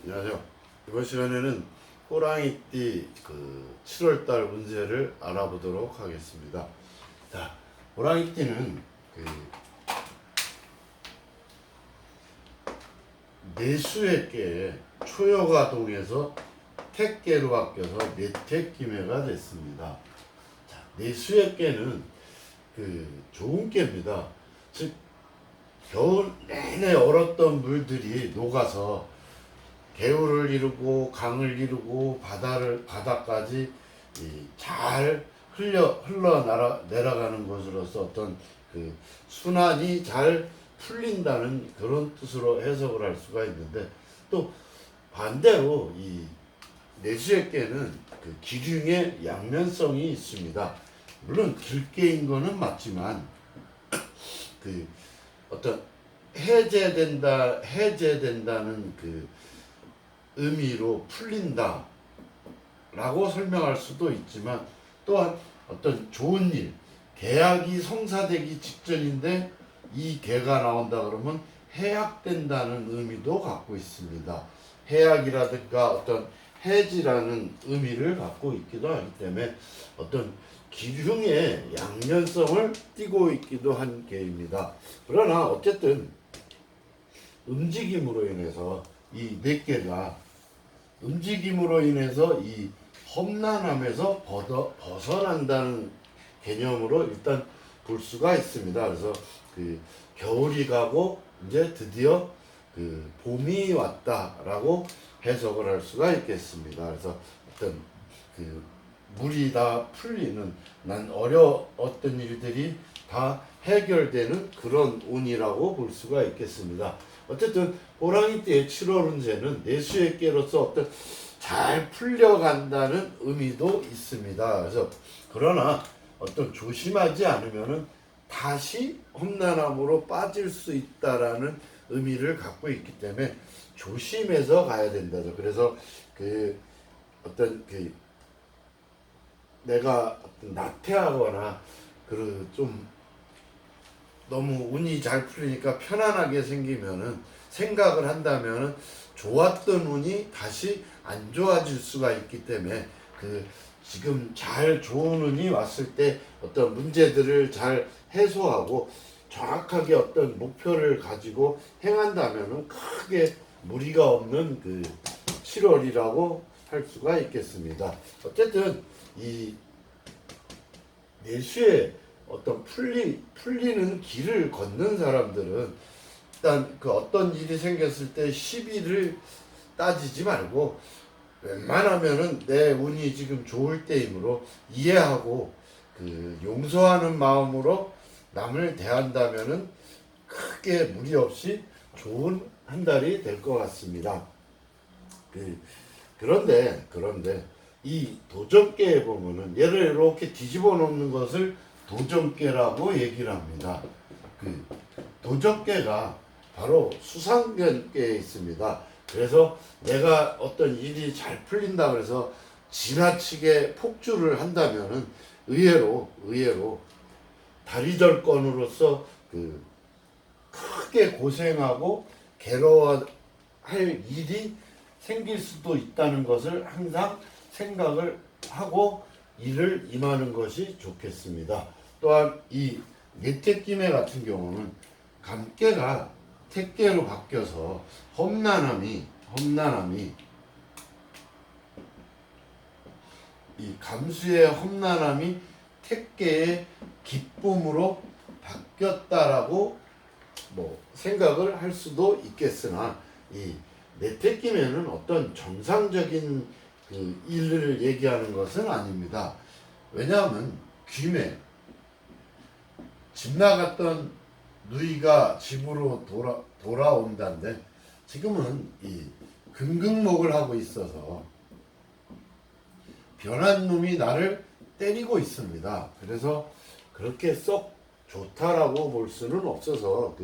안녕하세요. 이번 시간에는 호랑이띠 7월달 운세를 알아보도록 하겠습니다. 자, 호랑이띠는 내수의 깨에 초여가 동해서 택깨로 바뀌어서 내택기매가 됐습니다. 자, 내수의 깨는 좋은 깨입니다. 즉 겨울 내내 얼었던 물들이 녹아서 개울을 이루고 강을 이루고 바다까지 잘 내려가는 것으로서 어떤 순환이 잘 풀린다는 그런 뜻으로 해석을 할 수가 있는데, 또 반대로 이 내수의 깨는 기륭의 양면성이 있습니다. 물론 길게인 거는 맞지만 어떤 해제된다는 의미로 풀린다 라고 설명할 수도 있지만, 또한 어떤 좋은 일, 계약이 성사되기 직전인데 이 계가 나온다 그러면 해약된다는 의미도 갖고 있습니다. 해약이라든가 어떤 해지라는 의미를 갖고 있기도 하기 때문에 어떤 기흉의 양면성을 띠고 있기도 한 계입니다. 그러나 어쨌든 움직임으로 인해서 이 네 개가 움직임으로 인해서 이 험난함에서 벗어난다는 개념으로 일단 볼 수가 있습니다. 그래서 겨울이 가고 이제 드디어 봄이 왔다라고 해석을 할 수가 있겠습니다. 그래서 어떤 물이 다 풀리는, 어떤 일들이 다 해결되는 그런 운이라고 볼 수가 있겠습니다. 어쨌든 호랑이띠의 7월 운세는 내수의 깨로서 어떤 잘 풀려간다는 의미도 있습니다. 그래서 그러나 어떤 조심하지 않으면은 다시 험난함으로 빠질 수 있다라는 의미를 갖고 있기 때문에 조심해서 가야 된다죠. 그래서 어떤 내가 어떤 나태하거나 좀 너무 운이 잘 풀리니까 편안하게 생각을 한다면은 좋았던 운이 다시 안 좋아질 수가 있기 때문에 지금 잘 좋은 운이 왔을 때 어떤 문제들을 잘 해소하고 정확하게 어떤 목표를 가지고 행한다면은 크게 무리가 없는 7월이라고 할 수가 있겠습니다. 어쨌든 이 내수에 어떤 풀리는 길을 걷는 사람들은 일단 어떤 일이 생겼을 때 시비를 따지지 말고 웬만하면은 내 운이 지금 좋을 때이므로 이해하고 용서하는 마음으로 남을 대한다면은 크게 무리 없이 좋은 한 달이 될 것 같습니다. 그런데 이 도적계에 보면은 얘를 이렇게 뒤집어 놓는 것을 도적계라고 얘기를 합니다. 도적계가 바로 수상견계에 있습니다. 그래서 내가 어떤 일이 잘 풀린다 그래서 지나치게 폭주를 한다면은 의외로 다리절건으로서 크게 고생하고 괴로워할 일이 생길 수도 있다는 것을 항상 생각을 하고 일을 임하는 것이 좋겠습니다. 또한 이 내택기매 같은 경우는 감깨가 택깨로 바뀌어서 험난함이 이 감수의 험난함이 택깨의 기쁨으로 바뀌었다라고 생각을 할 수도 있겠으나, 이 내택기매는 어떤 정상적인 일을 얘기하는 것은 아닙니다. 왜냐하면 귀매, 집 나갔던 누이가 집으로 돌아온다는데 지금은 이 금극목을 하고 있어서 변한 놈이 나를 때리고 있습니다. 그래서 그렇게 썩 좋다라고 볼 수는 없어서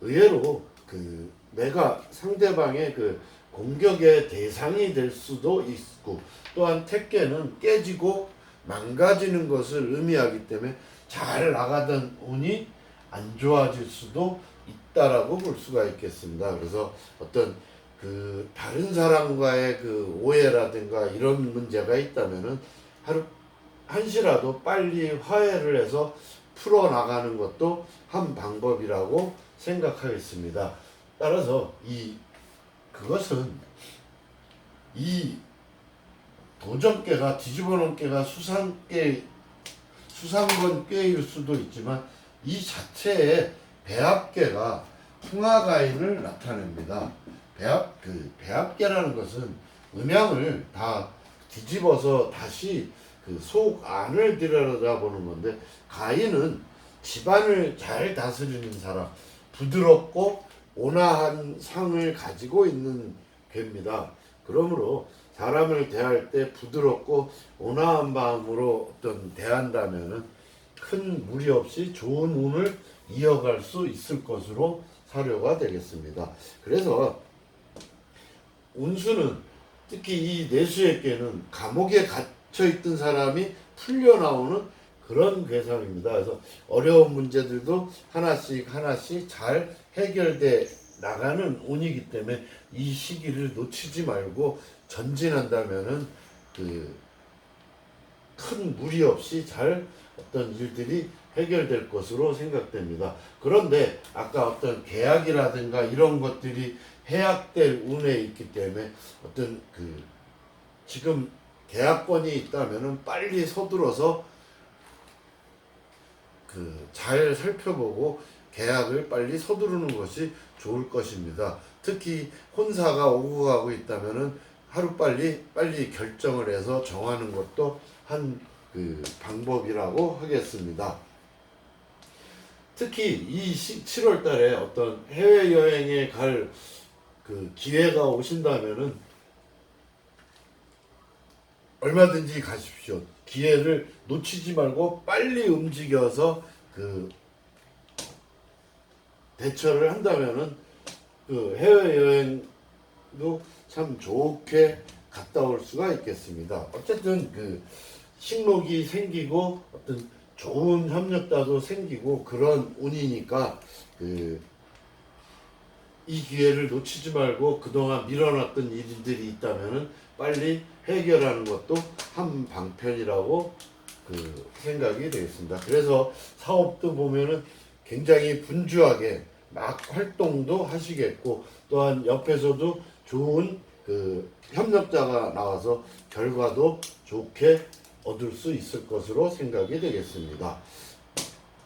의외로 내가 상대방의 공격의 대상이 될 수도 있고, 또한 택계는 깨지고 망가지는 것을 의미하기 때문에 잘 나가던 운이 안 좋아질 수도 있다라고 볼 수가 있겠습니다. 그래서 어떤 그 다른 사람과의 그 오해라든가 이런 문제가 있다면은 하루 한시라도 빨리 화해를 해서 풀어 나가는 것도 한 방법이라고 생각하겠습니다. 따라서 그것은 이 도전깨가 뒤집어놓은 깨가 수상건 꾀일 수도 있지만 이 자체의 배합깨가 풍화가인을 나타냅니다. 배합깨라는 것은 음양을 다 뒤집어서 다시 그 속 안을 들여다보는 건데, 가인은 집안을 잘 다스리는 사람, 부드럽고 온화한 상을 가지고 있는 괴입니다. 그러므로 사람을 대할 때 부드럽고 온화한 마음으로 대한다면은 큰 무리 없이 좋은 운을 이어갈 수 있을 것으로 사료가 되겠습니다. 그래서 운수는 특히 이 내수의 꾀는 감옥에 갇혀 있던 사람이 풀려 나오는 그런 괴상입니다. 그래서 어려운 문제들도 하나씩 잘 해결돼 나가는 운이기 때문에 이 시기를 놓치지 말고 전진한다면은 큰 무리 없이 잘 어떤 일들이 해결될 것으로 생각됩니다. 그런데 아까 어떤 계약이라든가 이런 것들이 해약될 운에 있기 때문에 지금 계약권이 있다면은 빨리 서둘러서 잘 살펴보고 계약을 빨리 서두르는 것이 좋을 것입니다. 특히 혼사가 오고 가고 있다면은 빨리 결정을 해서 정하는 것도 한 방법이라고 하겠습니다. 특히 이 7월 달에 어떤 해외여행에 갈 기회가 오신다면은 얼마든지 가십시오. 기회를 놓치지 말고 빨리 움직여서 대처를 한다면은 해외여행도 참 좋게 갔다 올 수가 있겠습니다. 어쨌든 식록이 생기고 어떤 좋은 협력자도 생기고 그런 운이니까 이 기회를 놓치지 말고 그동안 밀어놨던 일들이 있다면은 빨리 해결하는 것도 한 방편이라고 생각이 되겠습니다. 그래서 사업도 보면은 굉장히 분주하게 막 활동도 하시겠고, 또한 옆에서도 좋은 협력자가 나와서 결과도 좋게 얻을 수 있을 것으로 생각이 되겠습니다.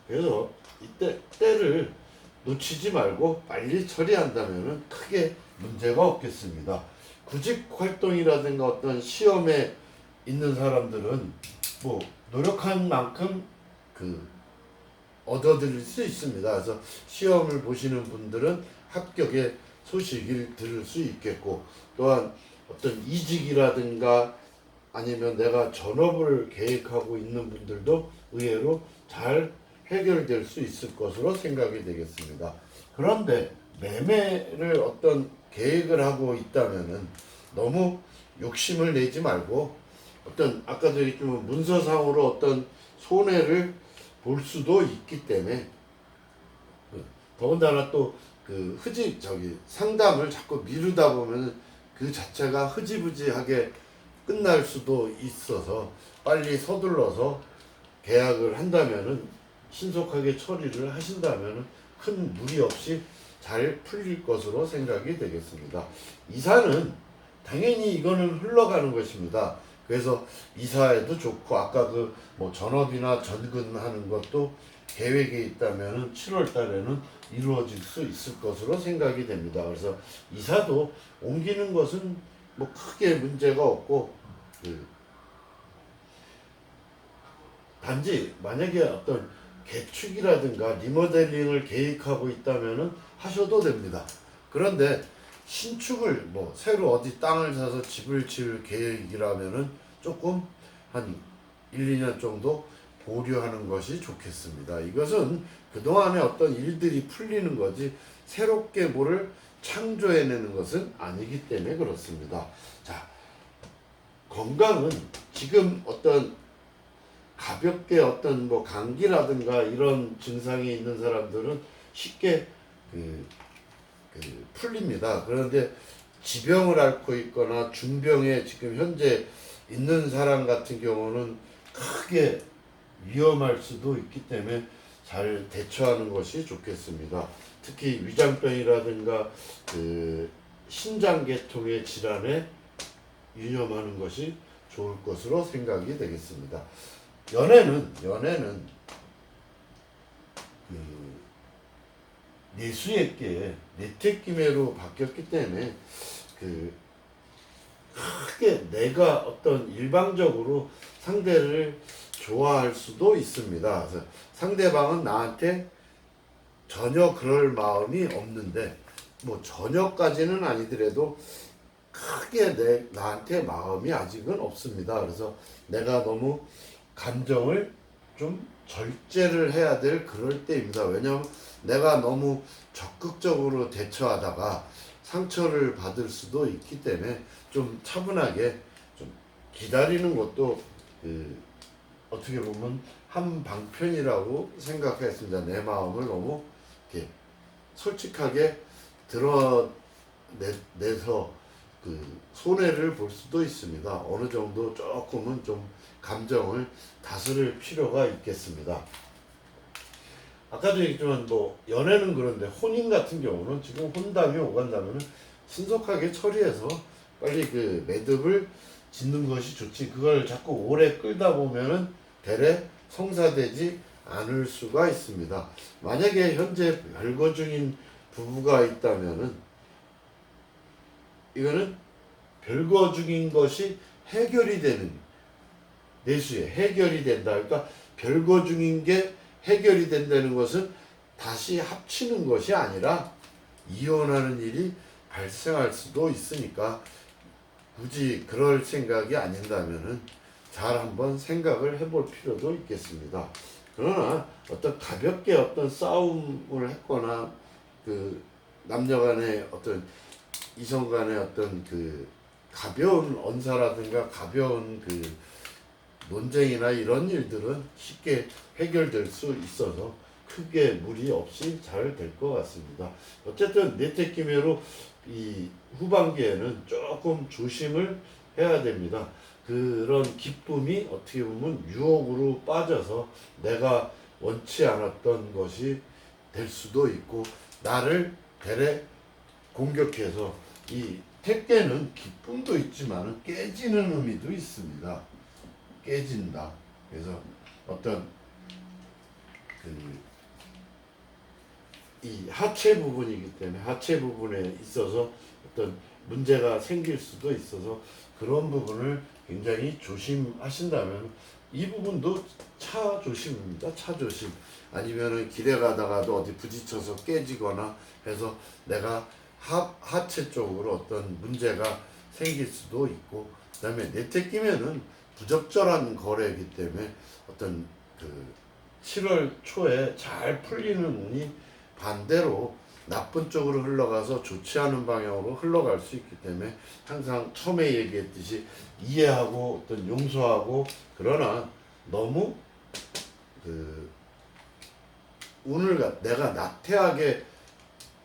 그래서 이때 때를 놓치지 말고 빨리 처리한다면 크게 문제가 없겠습니다. 구직 활동이라든가 어떤 시험에 있는 사람들은 뭐 노력한 만큼 얻어들일 수 있습니다. 그래서 시험을 보시는 분들은 합격의 소식을 들을 수 있겠고, 또한 어떤 이직이라든가 아니면 내가 전업을 계획하고 있는 분들도 의외로 잘 해결될 수 있을 것으로 생각이 되겠습니다. 그런데 매매를 어떤 계획을 하고 있다면은 너무 욕심을 내지 말고 아까도 얘기했지만 문서상으로 어떤 손해를 볼 수도 있기 때문에, 더군다나 또 상담을 자꾸 미루다 보면 그 자체가 흐지부지하게 끝날 수도 있어서 빨리 서둘러서 계약을 한다면은 신속하게 처리를 하신다면은 큰 무리 없이 잘 풀릴 것으로 생각이 되겠습니다. 이사는 당연히 이거는 흘러가는 것입니다. 그래서 이사에도 좋고, 아까 전업이나 전근하는 것도 계획에 있다면은 7월 달에는 이루어질 수 있을 것으로 생각이 됩니다. 그래서 이사도 옮기는 것은 크게 문제가 없고, 단지 만약에 어떤 개축이라든가 리모델링을 계획하고 있다면은 하셔도 됩니다. 그런데 신축을 새로 어디 땅을 사서 집을 지을 계획이라면은 조금 한 1, 2년 정도 보류하는 것이 좋겠습니다. 이것은 그동안의 어떤 일들이 풀리는 거지 새롭게 뭐를 창조해내는 것은 아니기 때문에 그렇습니다. 자, 건강은 지금 가볍게 감기라든가 이런 증상이 있는 사람들은 쉽게 그, 풀립니다. 그런데 지병을 앓고 있거나 중병에 지금 현재 있는 사람 같은 경우는 크게 위험할 수도 있기 때문에 잘 대처하는 것이 좋겠습니다. 특히 위장병이라든가 그 신장계통의 질환에 유념하는 것이 좋을 것으로 생각이 되겠습니다. 연애는 그 내수액계에 내택기매로 바뀌었기 때문에 그 크게 내가 어떤 일방적으로 상대를 좋아할 수도 있습니다. 그래서 상대방은 나한테 전혀 그럴 마음이 없는데 뭐 전혀까지는 아니더라도 크게 나한테 마음이 아직은 없습니다. 그래서 내가 너무 감정을 좀 절제를 해야 될 그럴 때입니다. 왜냐하면 내가 너무 적극적으로 대처하다가 상처를 받을 수도 있기 때문에 좀 차분하게 좀 기다리는 것도 어떻게 보면 한 방편이라고 생각했습니다. 내 마음을 너무 이렇게 솔직하게 드러내서 손해를 볼 수도 있습니다. 어느 정도 조금은 좀 감정을 다스릴 필요가 있겠습니다. 아까도 얘기했지만 뭐 연애는 그런데 혼인 같은 경우는 지금 혼담이 오간다면 신속하게 처리해서 빨리 그 매듭을 짓는 것이 좋지. 그걸 자꾸 오래 끌다 보면은 대래 성사되지 않을 수가 있습니다. 만약에 현재 별거 중인 부부가 있다면은 이거는 별거 중인 것이 해결이 되는 내수에 해결이 된다. 그러니까 별거 중인 게 해결이 된다는 것은 다시 합치는 것이 아니라 이혼하는 일이 발생할 수도 있으니까 굳이 그럴 생각이 아닌다면은 잘 한번 생각을 해볼 필요도 있겠습니다. 그러나 어떤 가볍게 어떤 싸움을 했거나 그 남녀 간의 어떤 이성 간의 어떤 그 가벼운 언사라든가 가벼운 그 논쟁이나 이런 일들은 쉽게 해결될 수 있어서 크게 무리 없이 잘 될 것 같습니다. 어쨌든 내택기매로 이 후반기에는 조금 조심을 해야 됩니다. 그런 기쁨이 어떻게 보면 유혹으로 빠져서 내가 원치 않았던 것이 될 수도 있고 나를 대래 공격해서 이 택계는 기쁨도 있지만 깨지는 의미도 있습니다. 깨진다. 그래서 어떤 이 하체 부분이기 때문에 하체 부분에 있어서 어떤 문제가 생길 수도 있어서 그런 부분을 굉장히 조심하신다면 이 부분도 차 조심입니다. 차 조심. 아니면은 길에 가다가도 어디 부딪혀서 깨지거나 해서 내가 하체 쪽으로 어떤 문제가 생길 수도 있고 그다음에 내택기면은 부적절한 거래이기 때문에 어떤 7월 초에 잘 풀리는 운이 반대로 나쁜 쪽으로 흘러가서 좋지 않은 방향으로 흘러갈 수 있기 때문에 항상 처음에 얘기했듯이 이해하고 어떤 용서하고 그러나 너무 운을 내가 나태하게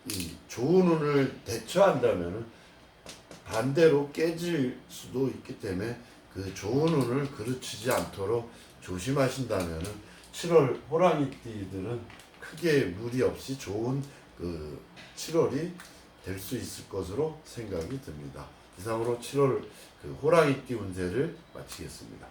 이 좋은 운을 대처한다면 반대로 깨질 수도 있기 때문에 그 좋은 운을 그르치지 않도록 조심하신다면 7월 호랑이띠들은 크게 무리 없이 좋은 7월이 될 수 있을 것으로 생각이 듭니다. 이상으로 7월 호랑이띠 운세를 마치겠습니다.